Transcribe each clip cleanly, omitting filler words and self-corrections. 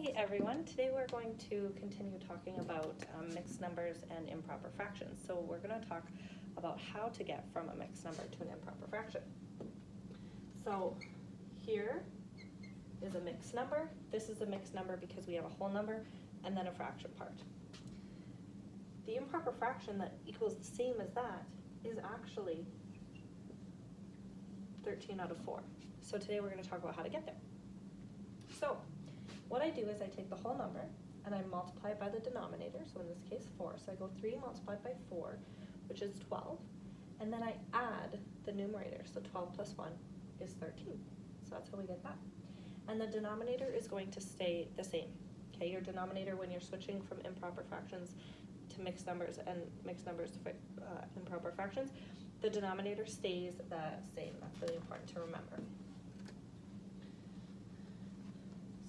Hey everyone, today we're going to continue talking about mixed numbers and improper fractions. So we're going to talk about how to get from a mixed number to an improper fraction. So here is a mixed number. This is a mixed number because we have a whole number and then a fraction part. The improper fraction that equals the same as that is actually 13 out of 4. So today we're going to talk about how to get there. So what I do is I take the whole number and I multiply it by the denominator, so in this case 4. So I go 3 multiplied by 4, which is 12, and then I add the numerator, so 12 plus 1 is 13. So that's how we get that. And the denominator is going to stay the same. Okay, your denominator when you're switching from improper fractions to mixed numbers and mixed numbers to improper fractions, the denominator stays the same. That's really important to remember.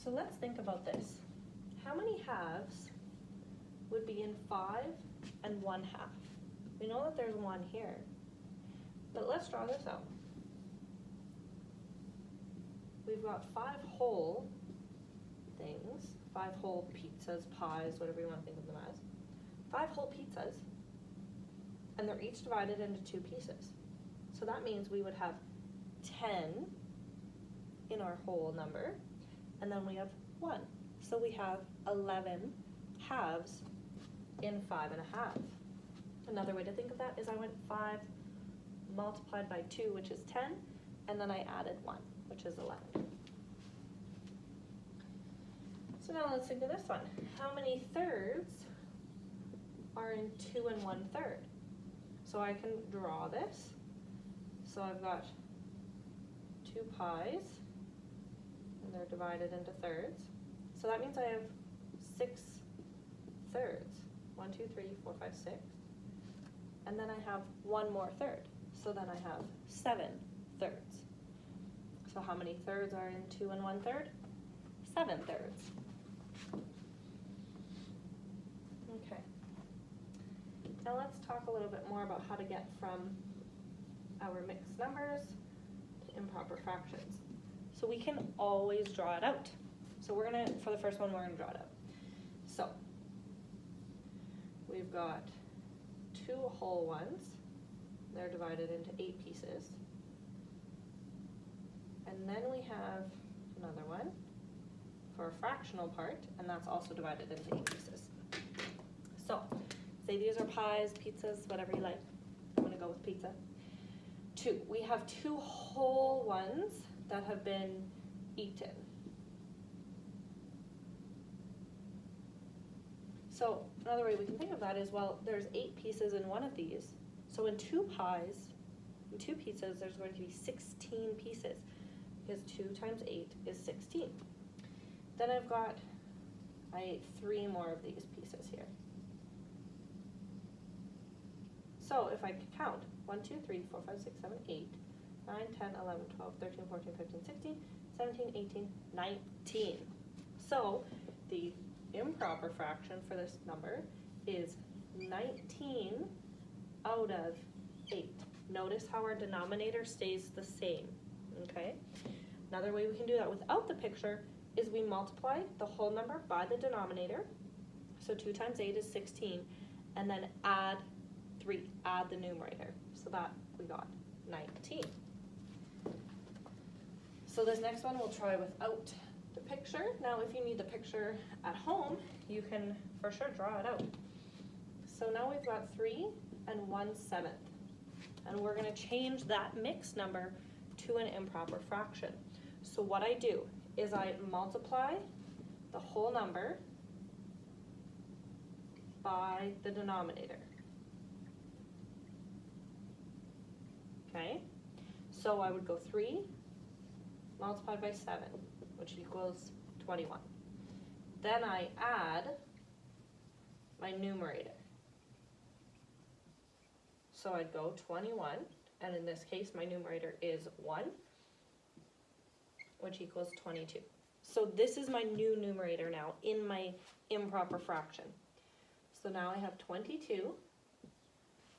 So let's think about this. How many halves would be in 5 and 1/2? We know that there's 1 here, but let's draw this out. We've got 5 whole things, 5 whole pizzas, pies, whatever you want to think of them as. 5 whole pizzas, and they're each divided into 2 pieces. So that means we would have 10 in our whole number, and then we have 1. So we have 11 halves in 5 1/2. Another way to think of that is I went 5 multiplied by 2, which is 10, and then I added 1, which is 11. So now let's think of this one. How many thirds are in 2 1/3? So I can draw this. So I've got 2 pies, and they're divided into thirds. So that means I have 6 thirds. 1, 2, 3, 4, 5, 6. And then I have 1 more third. So then I have 7 thirds. So how many thirds are in 2 1/3? 7 thirds. Okay. Now let's talk a little bit more about how to get from our mixed numbers to improper fractions. So we can always draw it out. So we're gonna, for the first one, we're gonna draw it out. So we've got 2 whole ones. They're divided into 8 pieces. And then we have another one for a fractional part, and that's also divided into 8 pieces. So say these are pies, pizzas, whatever you like. I'm gonna go with pizza. 2. We have 2 whole ones that have been eaten. So another way we can think of that is, well, there's 8 pieces in one of these. So in 2 pies, in 2 pizzas, there's going to be 16 pieces, because 2 times 8 is 16. Then I ate 3 more of these pieces here. So if I could count, 1, 2, 3, 4, 5, 6, 7, 8, 9, 10, 11, 12, 13, 14, 15, 16, 17, 18, 19. So the improper fraction for this number is 19 out of 8. Notice how our denominator stays the same, okay? Another way we can do that without the picture is we multiply the whole number by the denominator. So 2 times 8 is 16, and then add 3, add the numerator. So that we got 19. So this next one we'll try without the picture. Now if you need the picture at home, you can for sure draw it out. So now we've got 3 1/7. And we're gonna change that mixed number to an improper fraction. So what I do is I multiply the whole number by the denominator. Okay, so I would go 3 multiplied by 7, which equals 21. Then I add my numerator. So I'd go 21, and in this case my numerator is 1, which equals 22. So this is my new numerator now in my improper fraction. So now I have 22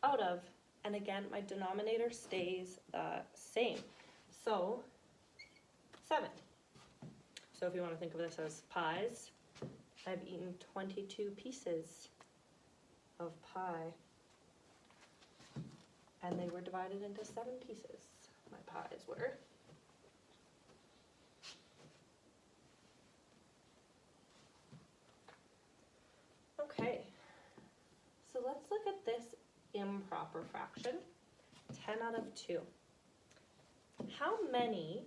out of, and again my denominator stays the same. So 7. So if you want to think of this as pies, I've eaten 22 pieces of pie. And they were divided into 7 pieces. My pies were. Okay, so let's look at this improper fraction, 10 out of 2. How many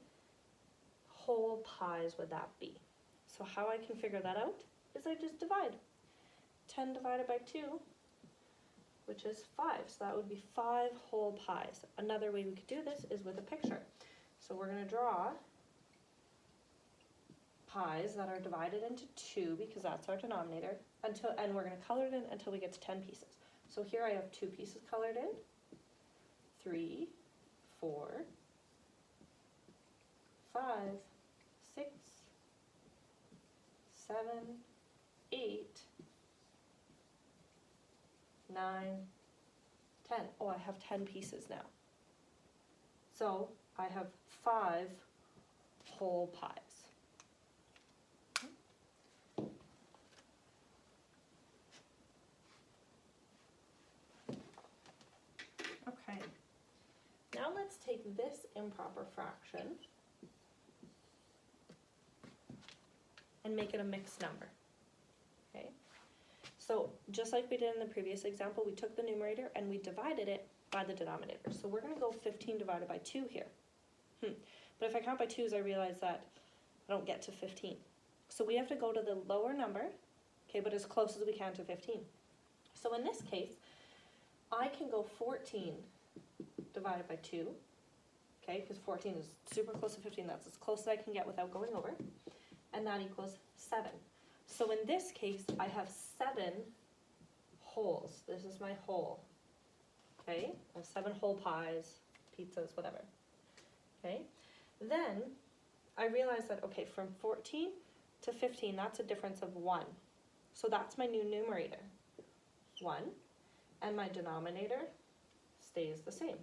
whole pies would that be? So how I can figure that out is I just divide. 10 divided by 2, which is 5. So that would be 5 whole pies. Another way we could do this is with a picture. So we're going to draw pies that are divided into 2 because that's our denominator, and we're going to color it in until we get to 10 pieces. So here I have 2 pieces colored in, 3, 4, 5, 6, 7, 8, 9, 10. Oh, I have 10 pieces now. So I have 5 whole pies. Okay, now let's take this improper fraction and make it a mixed number. Okay, so just like we did in the previous example, we took the numerator and we divided it by the denominator. So we're going to go 15 divided by 2 here. But if I count by 2s, I realize that I don't get to 15. So we have to go to the lower number, okay, but as close as we can to 15. So in this case, I can go 14 divided by 2, okay, because 14 is super close to 15. That's as close as I can get without going over. And that equals 7. So in this case, I have 7 wholes. This is my whole, okay? I have 7 whole pies, pizzas, whatever, okay? Then I realize that, okay, from 14 to 15, that's a difference of 1. So that's my new numerator, 1. And my denominator stays the same.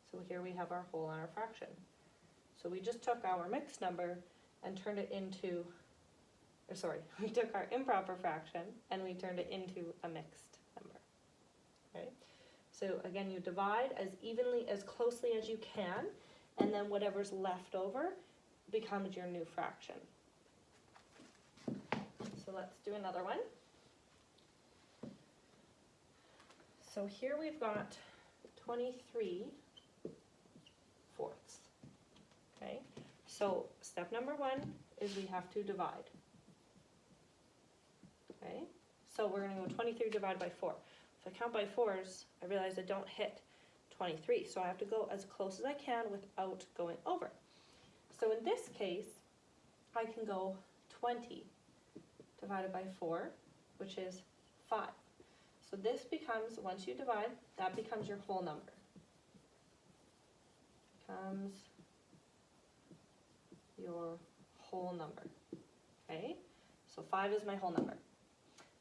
So here we have our whole and our fraction. So we just took our mixed number and turned it into, we took our improper fraction and we turned it into a mixed number. Okay? So again, you divide as evenly, as closely as you can, and then whatever's left over becomes your new fraction. So let's do another one. So here we've got 23 fourths, okay? So step number 1 is we have to divide, okay? So we're gonna go 23 divided by 4. If I count by 4s, I realize I don't hit 23, so I have to go as close as I can without going over. So in this case, I can go 20 divided by 4, which is 5. So this becomes, once you divide, that becomes your whole number. Becomes your whole number, okay? So 5 is my whole number.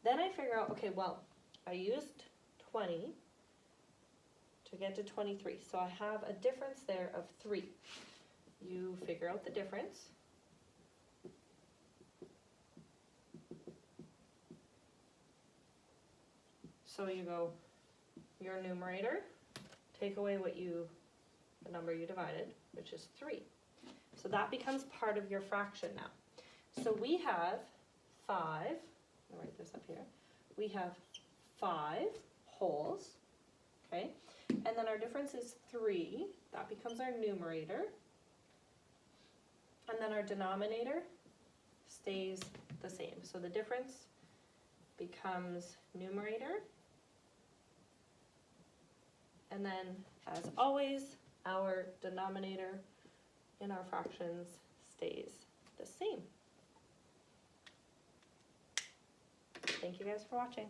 Then I figure out, okay, well, I used 20 to get to 23, so I have a difference there of 3. You figure out the difference. So you go your numerator, take away the number you divided, which is 3. So that becomes part of your fraction now. So we have 5, I'll write this up here, we have 5 wholes, okay? And then our difference is 3, that becomes our numerator. And then our denominator stays the same. So the difference becomes numerator. And then, as always, our denominator in our fractions stays the same. Thank you guys for watching.